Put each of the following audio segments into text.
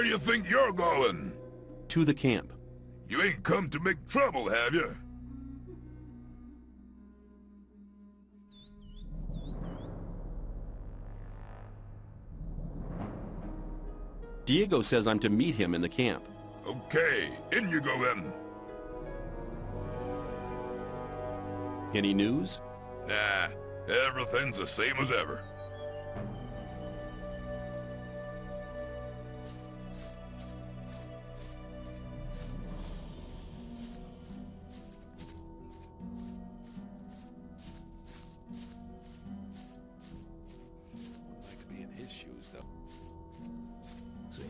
do you think you're going? To the camp. You ain't come to make trouble, have you? Diego says I'm to meet him in the camp. Okay, in you go then. Any news? Nah, everything's the same as ever. I'd like to be in his shoes, though. See?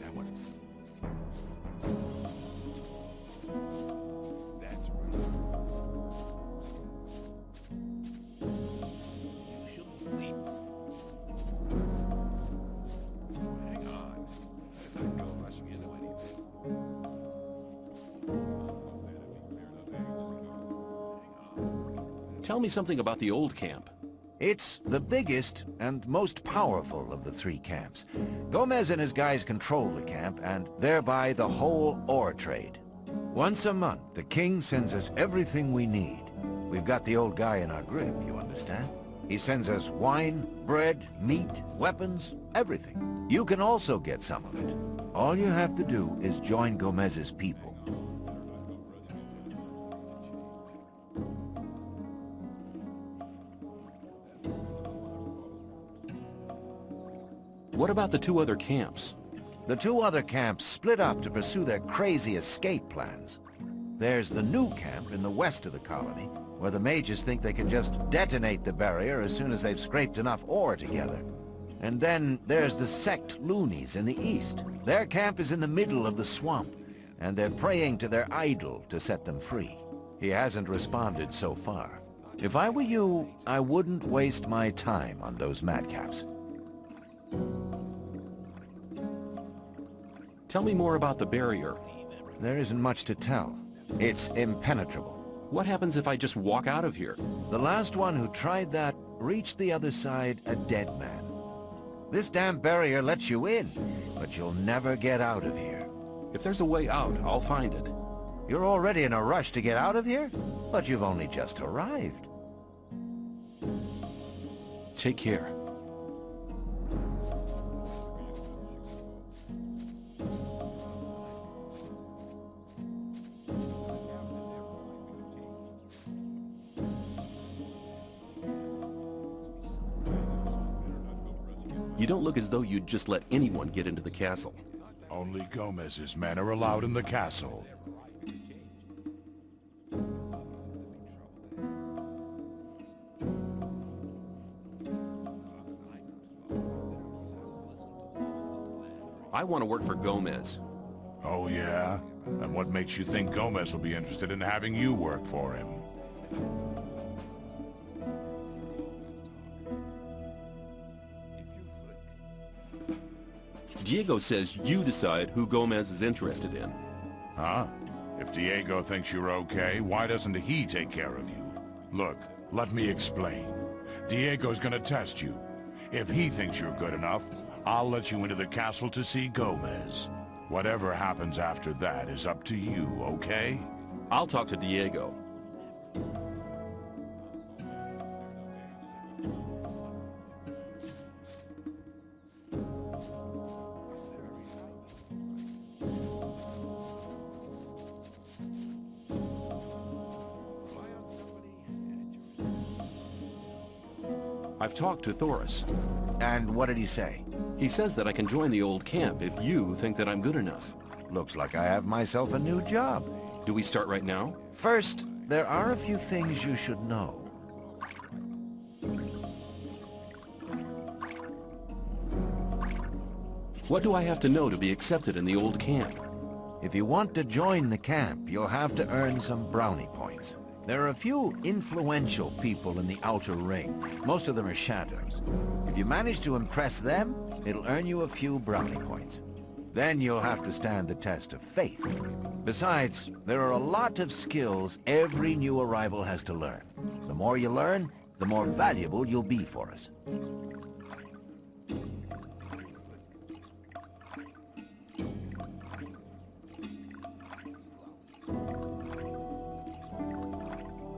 That was... That's rude. You shouldn't leave. Hang on. If I go rushing into anything. Tell me something about the old camp. It's the biggest and most powerful of the three camps. Gomez and his guys control the camp and thereby the whole ore trade. Once a month, the king sends us everything we need. We've got the old guy in our grip, you understand? He sends us wine, bread, meat, weapons, everything. You can also get some of it. All you have to do is join Gomez's people. What about the two other camps? The two other camps split up to pursue their crazy escape plans. There's the new camp in the west of the colony, where the mages think they can just detonate the barrier as soon as they've scraped enough ore together. And then there's the sect loonies in the east. Their camp is in the middle of the swamp, and they're praying to their idol to set them free. He hasn't responded so far. If I were you, I wouldn't waste my time on those madcaps. Tell me more about the barrier. There isn't much to tell. It's impenetrable. What happens if I just walk out of here? The last one who tried that reached the other side a dead man. This damn barrier lets you in, but you'll never get out of here. If there's a way out, I'll find it. You're already in a rush to get out of here? But you've only just arrived. Take care. You don't look as though you'd just let anyone get into the castle. Only Gomez's men are allowed in the castle. I want to work for Gomez. Oh, yeah? And what makes you think Gomez will be interested in having you work for him? Diego says you decide who Gomez is interested in. Huh? If Diego thinks you're okay, why doesn't he take care of you? Look, let me explain. Diego's gonna test you. If he thinks you're good enough, I'll let you into the castle to see Gomez. Whatever happens after that is up to you, okay? I'll talk to Diego. I've talked to Thoris. And what did he say? He says that I can join the old camp if you think that I'm good enough. Looks like I have myself a new job. Do we start right now? First, there are a few things you should know. What do I have to know to be accepted in the old camp? If you want to join the camp, you'll have to earn some brownie points. There are a few influential people in the outer ring. Most of them are shadows. If you manage to impress them, it'll earn you a few brownie points. Then you'll have to stand the test of faith. Besides, there are a lot of skills every new arrival has to learn. The more you learn, the more valuable you'll be for us.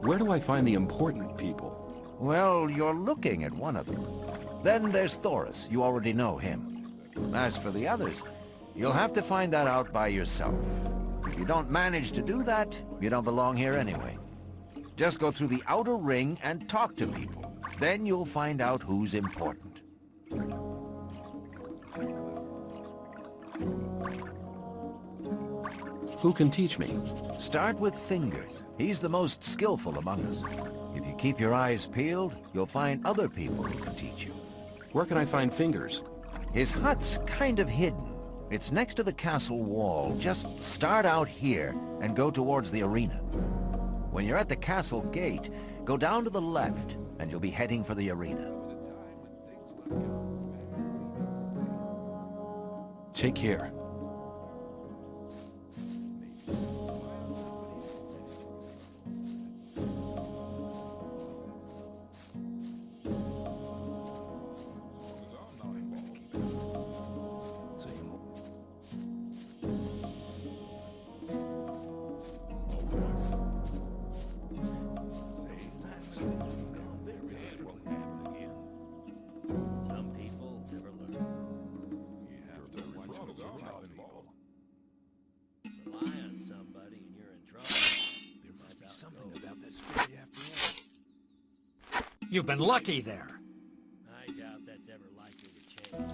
Where do I find the important people? Well, you're looking at one of them. Then there's Thoris. You already know him. As for the others, you'll have to find that out by yourself. If you don't manage to do that, you don't belong here anyway. Just go through the outer ring and talk to people. Then you'll find out who's important. Who can teach me? Start with Fingers. He's the most skillful among us. If you keep your eyes peeled, you'll find other people who can teach you. Where can I find Fingers? His hut's kind of hidden. It's next to the castle wall. Just start out here and go towards the arena. When you're at the castle gate, go down to the left and you'll be heading for the arena. Take care. You've been lucky there. I doubt that's ever likely to change.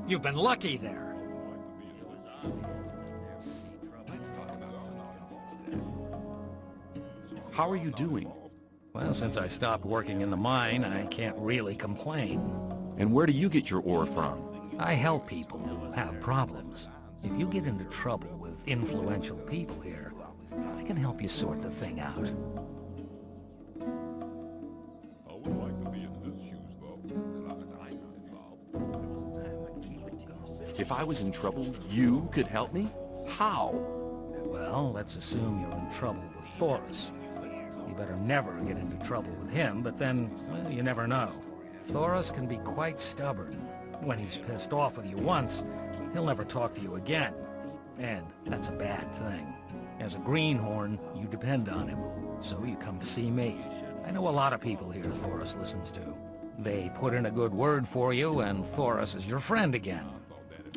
You've been lucky there. How are you doing? Well, since I stopped working in the mine, I can't really complain. And where do you get your ore from? I help people who have problems. If you get into trouble with influential people here, I can help you sort the thing out. I would like to be in his shoes, though. As long as I'm not involved. If I was in trouble, you could help me? How? Well, let's assume you're in trouble with Thoris. You better never get into trouble with him, but then, well, you never know. Thoris can be quite stubborn. When he's pissed off with you once, he'll never talk to you again. And that's a bad thing. As a greenhorn, you depend on him. So you come to see me. I know a lot of people here Thoris listens to. They put in a good word for you, and Thoris is your friend again.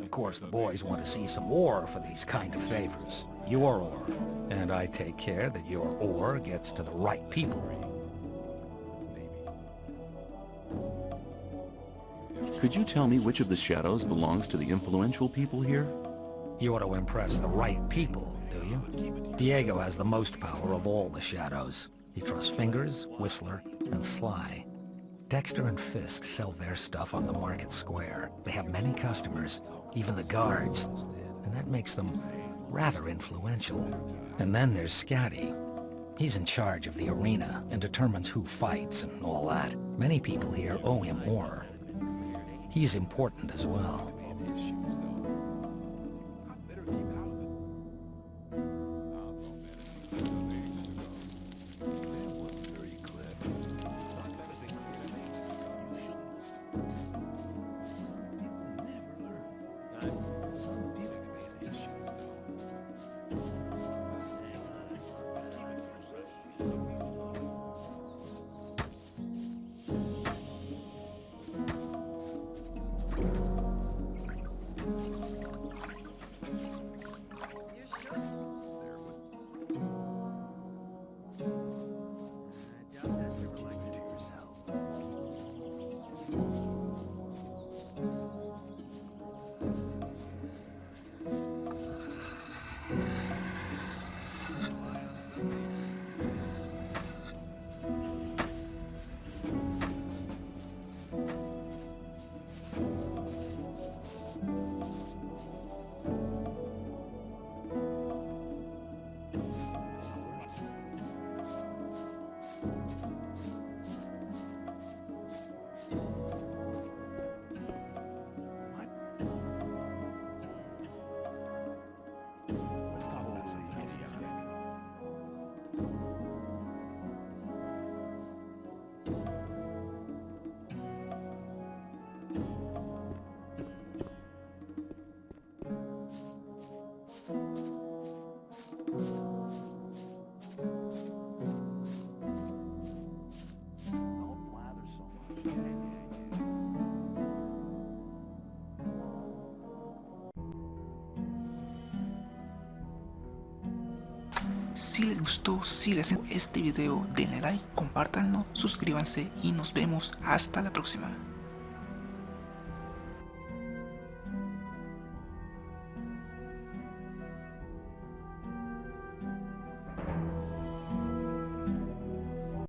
Of course, the boys want to see some ore for these kind of favors. Your ore. And I take care that your ore gets to the right people. Could you tell me which of the shadows belongs to the influential people here? You want to impress the right people, do you? Diego has the most power of all the shadows. He trusts Fingers, Whistler, and Sly. Dexter and Fisk sell their stuff on the market square. They have many customers, even the guards, and that makes them rather influential. And then there's Scatty. He's in charge of the arena and determines who fights and all that. Many people here owe him ore. He's important as well. Si les gustó, si les gustó este video, denle like, compártanlo, suscríbanse y nos vemos hasta la próxima.